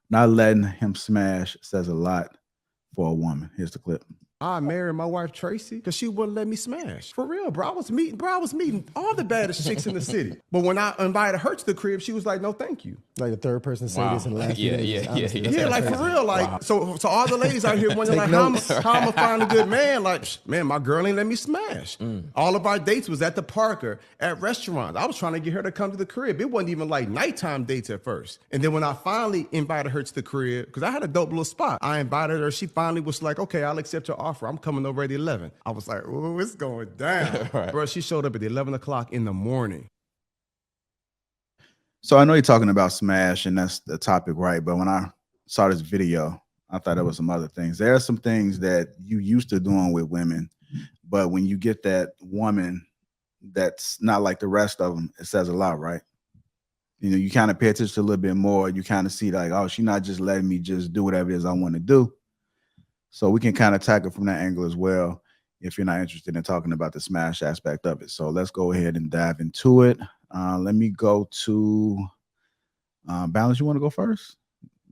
Not letting him smash says a lot for a woman. Here's the clip. I married my wife Tracy because she wouldn't let me smash. For real, bro. I was meeting all the baddest chicks in the city. But when I invited her to the crib, she was like, no, thank you. Like the third person say this in the last few days. Honestly, Yeah, like for real. Like, so all the ladies out here wondering like how I'm gonna find a good man. Like, man, my girl ain't let me smash. All of our dates was at the park or at restaurants. I was trying to get her to come to the crib. It wasn't even like nighttime dates at first. And then when I finally invited her to the crib, because I had a dope little spot, I invited her. She finally was like, okay, I'll accept your offer. I'm coming over at 11. I was like, ooh, it's going down. Right. Bro, she showed up at 11 o'clock in the morning. So I know you're talking about smash, and that's the topic, right? But when I saw this video, I thought there was some other things. There are some things that you used to doing with women, but when you get that woman that's not like the rest of them, it says a lot, right? You know, you kind of pay attention a little bit more. You kind of see like, oh, she's not just letting me just do whatever it is I want to do. So we can kind of tackle from that angle as well if you're not interested in talking about the smash aspect of it. So let's go ahead and dive into it. Let me go to Balance. You want to go first?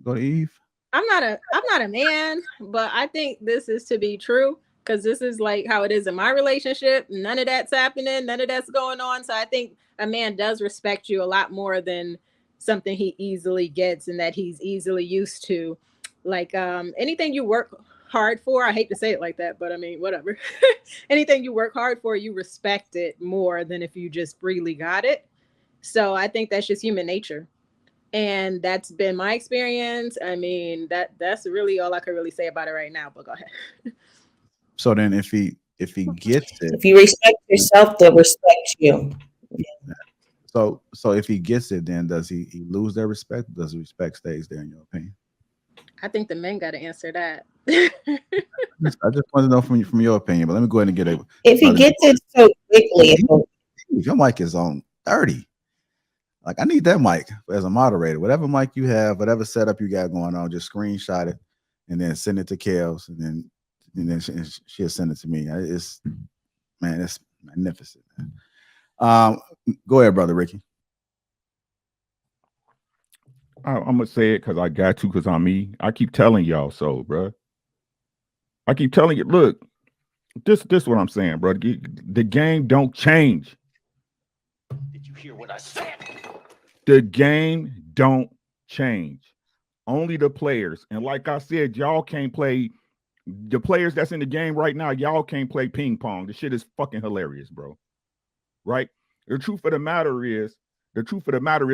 Go to Eve. I'm not a man, but I think this is to be true because this is like how it is in my relationship. None of that's happening. None of that's going on. So I think a man does respect you a lot more than something he easily gets and that he's easily used to. Like anything you work hard for, I hate to say it like that, but I mean, whatever. Anything you work hard for, you respect it more than if you just freely got it. So I think that's just human nature. And that's been my experience. I mean, that's really all I can really say about it right now, but go ahead. So then if he gets it, If you respect yourself, they'll respect you. so if he gets it, then does he lose their respect? Does the respect stays there in your opinion? I think the men got to answer that. I just want to know from your opinion, but let me go ahead and get it. If he gets it so quickly, Your mic is on 30. Like, I need that mic as a moderator. Whatever mic you have, whatever setup you got going on, just screenshot it and then send it to Kels, and then she'll send it to me. It's magnificent, man. Go ahead, brother Ricky. I'm gonna say it because I got to, because I'm me. I keep telling y'all so, bro. I keep telling you, look, this what I'm saying, bro. The game don't change. Did you hear what I said? The game don't change. Only the players. And like I said, y'all can't play. The players that's in the game right now, y'all can't play ping pong. The shit is fucking hilarious, bro. Right? The truth of the matter is,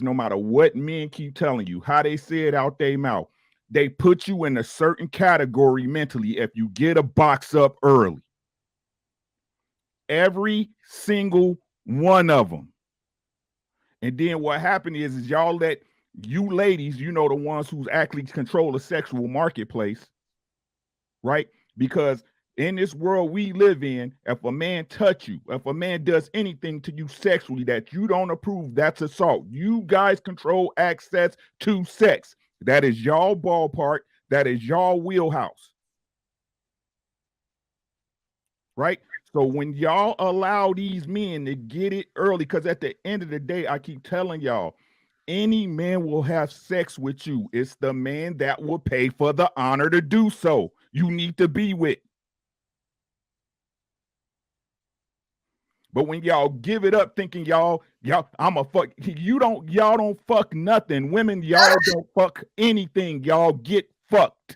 no matter what men keep telling you, how they say it out their mouth, they put you in a certain category mentally if you get a box up early. Every single one of them. And then what happened is y'all let you ladies, you know, the ones who's actually control the sexual marketplace, right? Because in this world we live in, if a man touch you, if a man does anything to you sexually that you don't approve, that's assault. You guys control access to sex. That is y'all ballpark. That is y'all wheelhouse. Right? So when y'all allow these men to get it early, because at the end of the day, I keep telling y'all, any man will have sex with you. It's the man that will pay for the honor to do so. You need to be with. But when y'all give it up thinking y'all, I'm a fuck, y'all don't fuck nothing. Women, y'all don't fuck anything. Y'all get fucked.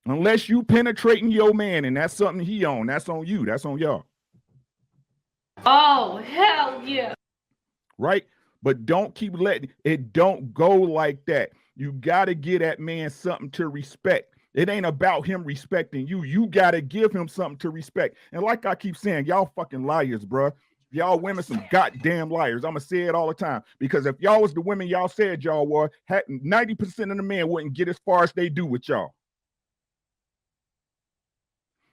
Unless you penetrating your man and that's something he on, that's on you, that's on y'all. Oh, hell yeah. Right? But don't keep letting it, don't go like that. You got to give that man something to respect. It ain't about him respecting you. You got to give him something to respect. And like I keep saying, y'all fucking liars, bro. Y'all women some goddamn liars. I'm going to say it all the time. Because if y'all was the women y'all said y'all were, 90% of the men wouldn't get as far as they do with y'all.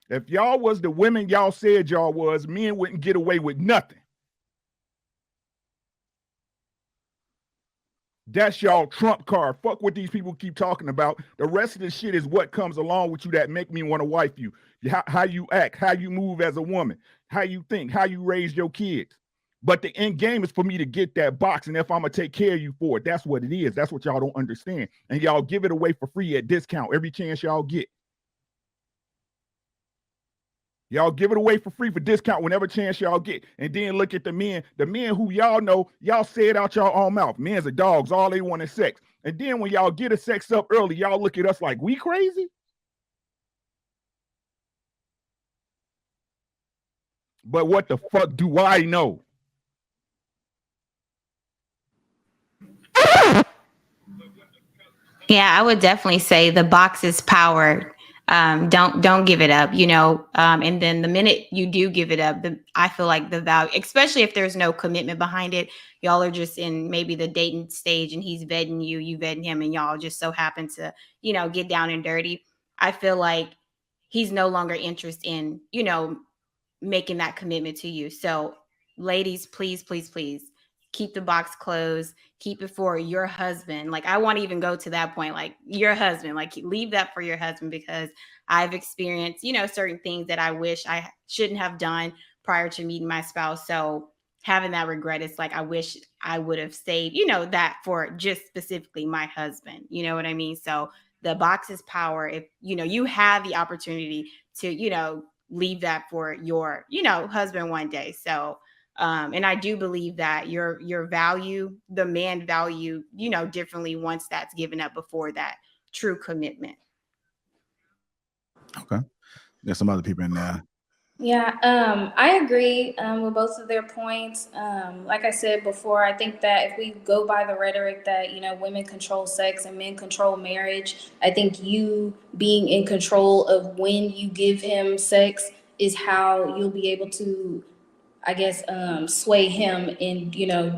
If y'all was the women y'all said y'all was, men wouldn't get away with nothing. That's y'all trump card. Fuck what these people keep talking about. The rest of the shit is what comes along with you that make me want to wife you. How you act, how you move as a woman, how you think, how you raise your kids. But the end game is for me to get that box, and if I'm gonna take care of you for it, that's what it is. That's what y'all don't understand, and y'all give it away for free at discount every chance y'all get. Y'all give it away for free for discount whenever chance y'all get. And then look at the men who y'all know, y'all say it out y'all own mouth. Men's are dogs, all they want is sex. And then when y'all get a sex up early, y'all look at us like we crazy? But what the fuck do I know? Yeah, I would definitely say the box is power. Don't give it up, and then the minute you do give it up, I feel like the value, especially if there's no commitment behind it, y'all are just in maybe the dating stage and he's vetting you vetting him, and y'all just so happen to, get down and dirty. I feel like he's no longer interested in, making that commitment to you. So ladies, please, please, please keep the box closed. Keep it for your husband. Like, I want to even go to that point, like your husband, like leave that for your husband, because I've experienced, certain things that I wish I shouldn't have done prior to meeting my spouse. So having that regret, it's like, I wish I would have saved, that for just specifically my husband. You know what I mean? So the box is power. If, you have the opportunity to, leave that for your, husband one day. So, and I do believe that your value, the man value, differently once that's given up before that true commitment. Okay. There's some other people in there. Yeah, I agree with both of their points. Like I said before, I think that if we go by the rhetoric that, women control sex and men control marriage, I think you being in control of when you give him sex is how you'll be able to, I guess, sway him in,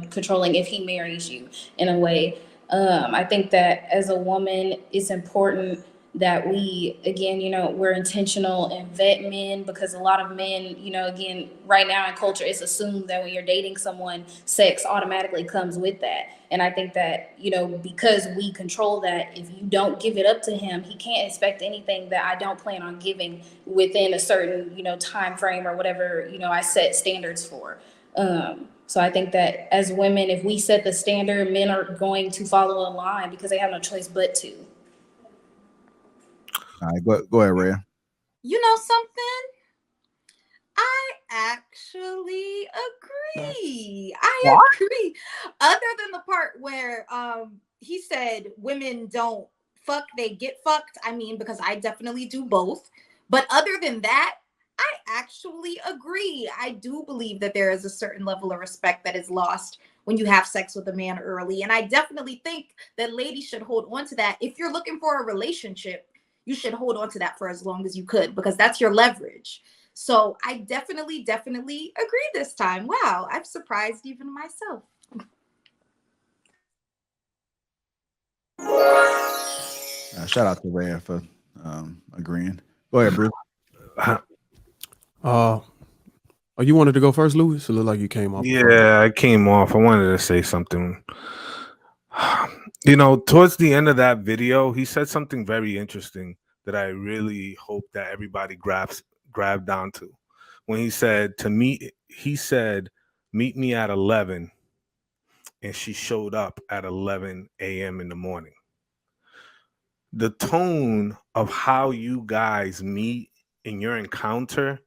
controlling if he marries you in a way. I think that as a woman, it's important that we, again, we're intentional and vet men, because a lot of men, again, right now in culture, it's assumed that when you're dating someone, sex automatically comes with that. And I think that, because we control that, if you don't give it up to him, he can't expect anything that I don't plan on giving within a certain, time frame or whatever, I set standards for. So I think that as women, if we set the standard, men are going to follow a line because they have no choice but to. All right, go ahead, Rhea. You know something? I actually agree. I agree. Other than the part where he said women don't fuck, they get fucked. I mean, because I definitely do both. But other than that, I actually agree. I do believe that there is a certain level of respect that is lost when you have sex with a man early. And I definitely think that ladies should hold on to that. If you're looking for a relationship, you should hold on to that for as long as you could, because that's your leverage. So I definitely agree this time. Wow, I've surprised even myself. Shout out to Rhea for agreeing. Go ahead, Bruce. Oh, you wanted to go first, Louis? It looked like you came off. Yeah, I came off. I wanted to say something. Towards the end of that video, he said something very interesting that I really hope that everybody grabbed onto. When he said meet me at 11, and she showed up at 11 a.m. in the morning. The tone of how you guys meet in your encounter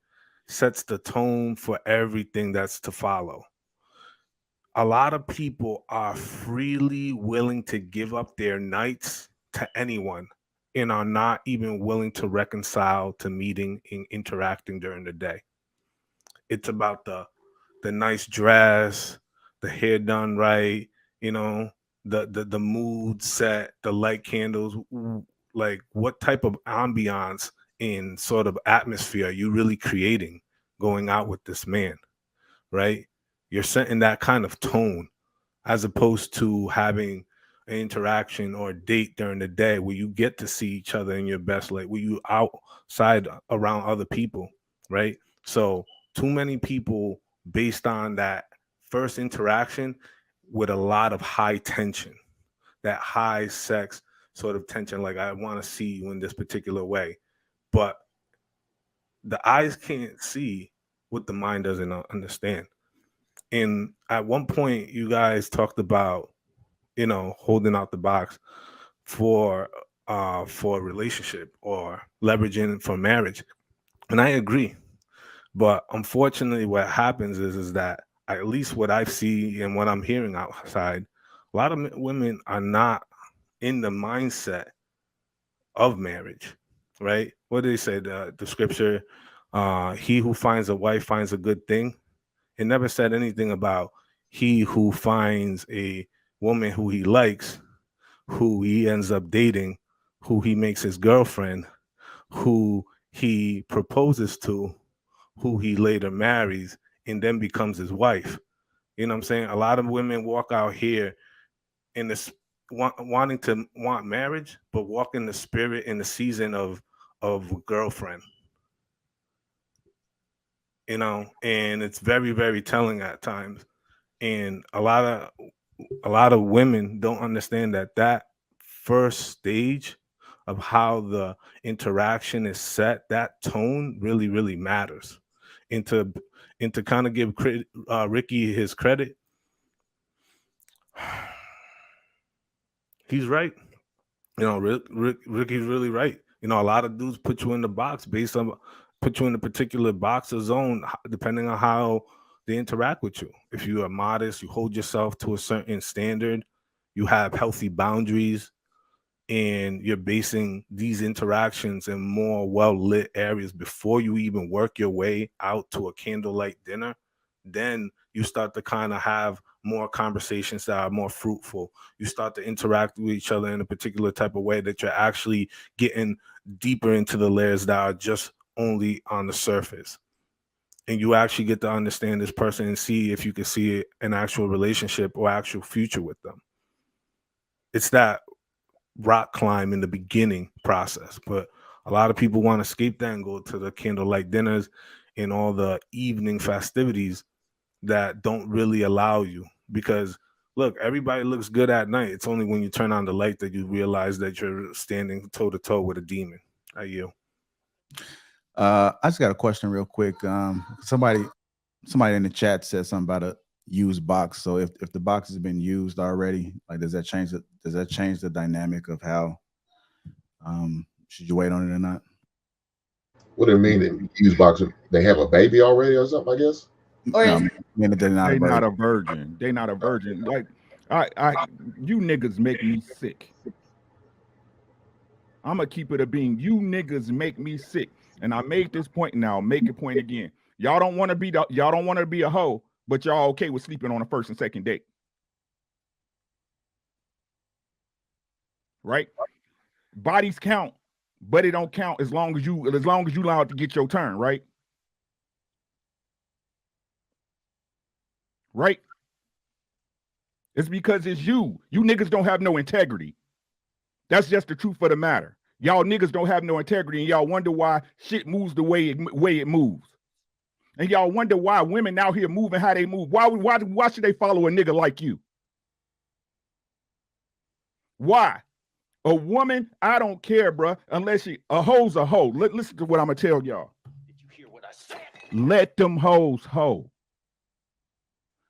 sets the tone for everything that's to follow. A lot of people are freely willing to give up their nights to anyone and are not even willing to reconcile to meeting and interacting during the day. It's about the nice dress, the hair done right, the mood set, the light candles, like what type of ambiance and sort of atmosphere are you really creating going out with this man, right? You're setting that kind of tone, as opposed to having an interaction or a date during the day where you get to see each other in your best light, where you outside around other people, right? So too many people, based on that first interaction with a lot of high tension, that high sex sort of tension, like I want to see you in this particular way, but the eyes can't see what the mind doesn't understand. And at one point, you guys talked about, holding out the box for a relationship or leveraging for marriage. And I agree. But unfortunately, what happens is that, at least what I see and what I'm hearing outside, a lot of women are not in the mindset of marriage, right? What do they say? The scripture, he who finds a wife finds a good thing. It never said anything about he who finds a woman who he likes, who he ends up dating, who he makes his girlfriend, who he proposes to, who he later marries, and then becomes his wife. You know what I'm saying? A lot of women walk out here in this wanting to want marriage, but walk in the spirit in the season of girlfriend. And it's very, very telling at times. And a lot of women don't understand that first stage of how the interaction is set, that tone really, really matters. And to kind of give Ricky his credit, he's right. Ricky's really right. A lot of dudes put you in the box put you in a particular box or zone depending on how they interact with you. If you are modest, you hold yourself to a certain standard, you have healthy boundaries, and you're basing these interactions in more well-lit areas before you even work your way out to a candlelight dinner, then you start to kind of have more conversations that are more fruitful. You start to interact with each other in a particular type of way that you're actually getting deeper into the layers that are just only on the surface. And you actually get to understand this person and see if you can see an actual relationship or actual future with them. It's that rock climb in the beginning process, but a lot of people want to escape that and go to the candlelight dinners and all the evening festivities that don't really allow you. Because look, everybody looks good at night. It's only when you turn on the light that you realize that you're standing toe to toe with a demon. Are you? I just got a question real quick. Somebody in the chat said something about a used box. So if the box has been used already, like does that change the dynamic of how should you wait on it or not? What do you mean in used box? They have a baby already or something, I guess? Or No, they're not a virgin. They not a virgin. Like you niggas make me sick. I'm gonna keep it a being. You niggas make me sick. And I made this point now. I'll make a point again. Y'all don't want to be a hoe, but y'all okay with sleeping on a first and second date. Right? Bodies count, but it don't count as long as you allowed to get your turn, right? Right? It's because it's you. You niggas don't have no integrity. That's just the truth of the matter. Y'all niggas don't have no integrity, and y'all wonder why shit moves the way it moves. And y'all wonder why women out here moving how they move. Why should they follow a nigga like you? Why? A woman, I don't care, bruh, unless a hoe's a hoe. Listen to what I'm gonna tell y'all. Did you hear what I said? Let them hoes hoe.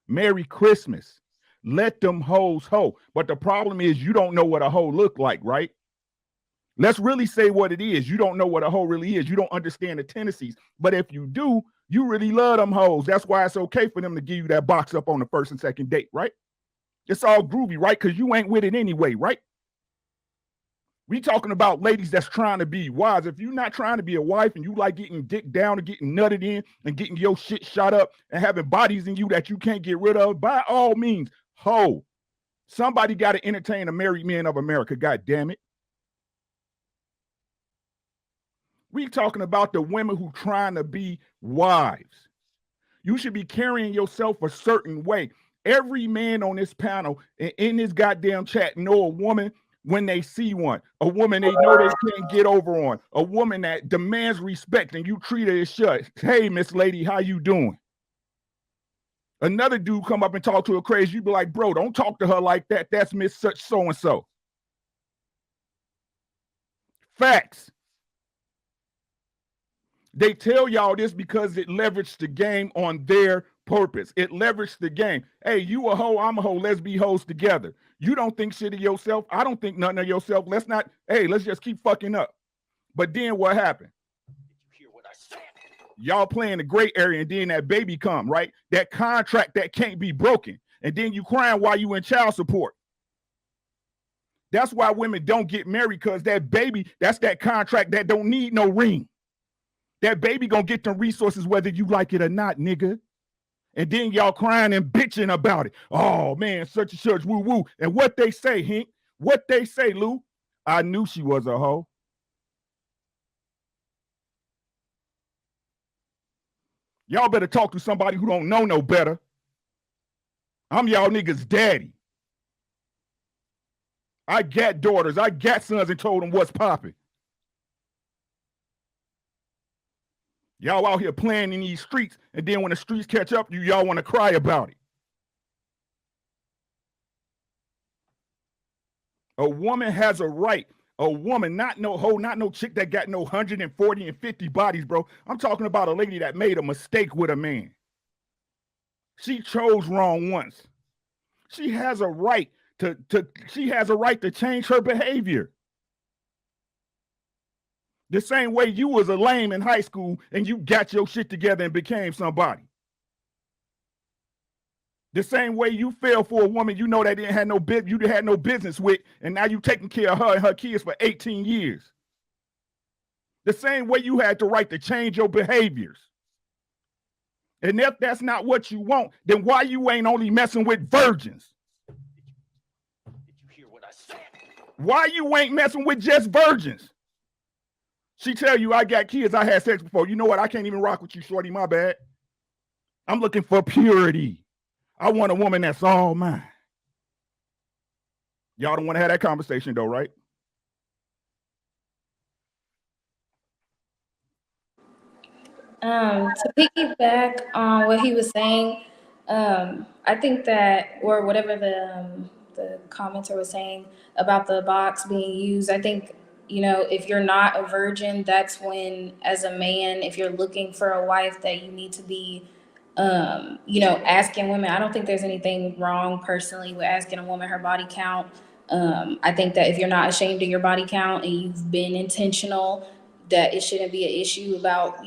Merry Christmas. Let them hoes hoe. But the problem is you don't know what a hoe look like, right? Let's really say what it is. You don't know what a hoe really is. You don't understand the tendencies. But if you do, you really love them hoes. That's why it's okay for them to give you that box up on the first and second date, right? It's all groovy, right? Because you ain't with it anyway, right? We talking about ladies that's trying to be wives. If you're not trying to be a wife and you like getting dick down and getting nutted in and getting your shit shot up and having bodies in you that you can't get rid of, by all means, hoe. Somebody got to entertain the married men of America, God damn it. We talking about the women who trying to be wives. You should be carrying yourself a certain way. Every man on this panel and in this goddamn chat know a woman when they see one, a woman they know they can't get over on, a woman that demands respect and you treat her as such. Hey, Miss Lady, how you doing? Another dude come up and talk to her crazy. You be like, bro, don't talk to her like that. That's Miss such so-and-so. Facts. They tell y'all this because it leveraged the game on their purpose. It leveraged the game. Hey, you a hoe, I'm a hoe. Let's be hoes together. You don't think shit of yourself. I don't think nothing of yourself. Let's just keep fucking up. But then what happened? Y'all playing the gray area, and then that baby come, right? That contract that can't be broken. And then you crying while you in child support. That's why women don't get married, because that baby, that's that contract that don't need no ring. That baby gonna get the resources whether you like it or not, nigga. And then y'all crying and bitching about it. Oh, man, such and such, woo-woo. And what they say, Hink? What they say, Lou? I knew she was a hoe. Y'all better talk to somebody who don't know no better. I'm y'all niggas' daddy. I got daughters, I got sons, and told them what's popping. Y'all out here playing in these streets, and then when the streets catch up, y'all want to cry about it. A woman has a right. A woman, not no hoe, not no chick that got no 140 and 50 bodies, bro. I'm talking about a lady that made a mistake with a man. She chose wrong once. She has a right to change her behavior. The same way you was a lame in high school and you got your shit together and became somebody. The same way you fell for a woman you know that you had no business with, and now you taking care of her and her kids for 18 years. The same way you had the right to change your behaviors. And if that's not what you want, then why you ain't only messing with virgins? Did you hear what I said? Why you ain't messing with just virgins? She tell you, I got kids, I had sex before. You know what? I can't even rock with you, shorty, my bad. I'm looking for purity. I want a woman that's all mine. Y'all don't want to have that conversation though, right? To piggyback on what he was saying, I think that, or whatever the commenter was saying about the box being used, I think, if you're not a virgin, that's when, as a man, if you're looking for a wife, that you need to be, asking women. I don't think there's anything wrong personally with asking a woman her body count. I think that if you're not ashamed of your body count and you've been intentional, that it shouldn't be an issue about,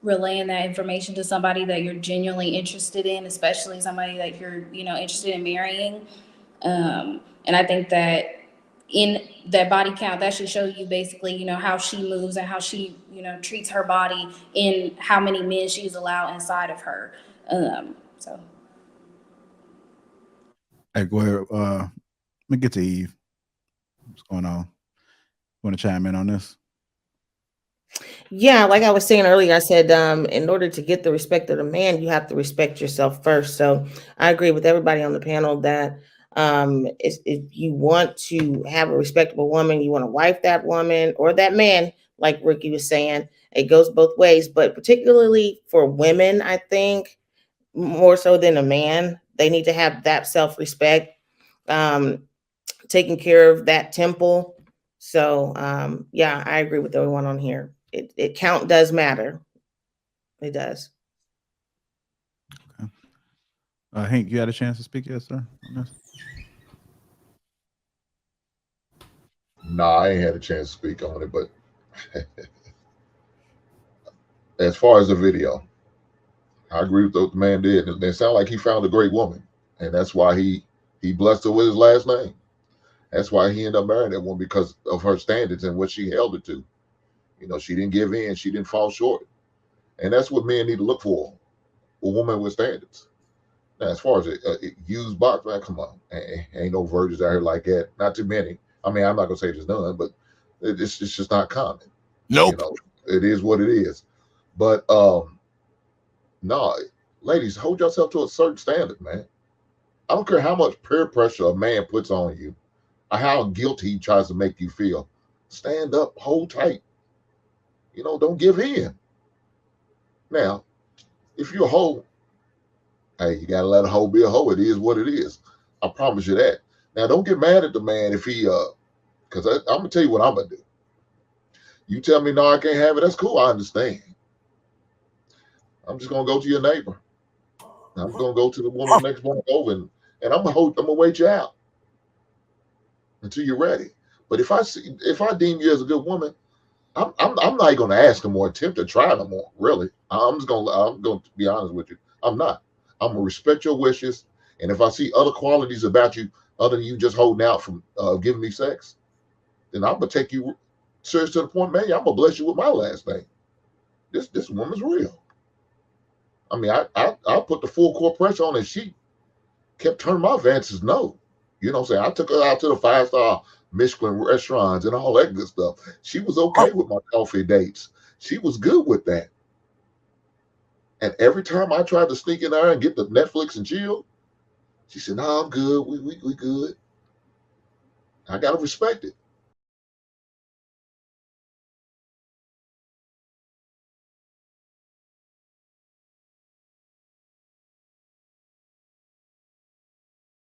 relaying that information to somebody that you're genuinely interested in, especially somebody that you're, interested in marrying. And I think that in that body count, that should show you basically, how she moves and how she, treats her body, and how many men she's allowed inside of her. So. Hey, go ahead. Let me get to Eve. What's going on? Want to chime in on this? Yeah, like I was saying earlier, I said in order to get the respect of the man, you have to respect yourself first. So I agree with everybody on the panel that if you want to have a respectable woman, you want to wife that woman or that man, like Ricky was saying, it goes both ways. But particularly for women, I think more so than a man, they need to have that self-respect, taking care of that temple. So yeah, I agree with everyone on here. It count does matter. It does. Okay. Hank, you had a chance to speak, yes, sir? No, I ain't had a chance to speak on it, but as far as the video, I agree with what the man did. It sounded like he found a great woman, and that's why he blessed her with his last name. That's why he ended up marrying that woman, because of her standards and what she held it to. She didn't give in, she didn't fall short, and that's what men need to look for: a woman with standards. Now, as far as a used box, man, come on, ain't no virgins out here like that. Not too many. I mean, I'm not gonna say there's none, but it's just not common. Nope. It is what it is. But no, ladies, hold yourself to a certain standard, man. I don't care how much peer pressure a man puts on you, or how guilty he tries to make you feel. Stand up, hold tight. Don't give in. Now, if you're a hoe, hey, you gotta let a hoe be a hoe. It is what it is. I promise you that. Now, don't get mad at the man if he because I'm gonna tell you what I'm gonna do. You tell me no, I can't have it. That's cool. I understand. I'm just gonna go to your neighbor. I'm gonna go to the woman next block over, and I'm gonna wait you out until you're ready. But if I deem you as a good woman, I'm not even gonna ask them or attempt to try no more. Really, I'm going to be honest with you. I'm not. I'm gonna respect your wishes, and if I see other qualities about you other than you just holding out from giving me sex, then I'm gonna take you serious to the point, man. I'm gonna bless you with my last name. This woman's real. I mean, I put the full court pressure on, and she kept turning my advances no. You know what I'm saying? I took her out to the 5-star Michelin restaurants and all that good stuff. She was okay with my coffee dates. She was good with that. And every time I tried to sneak in there and get the Netflix and chill, she said, "No, I'm good. We good." I gotta respect it.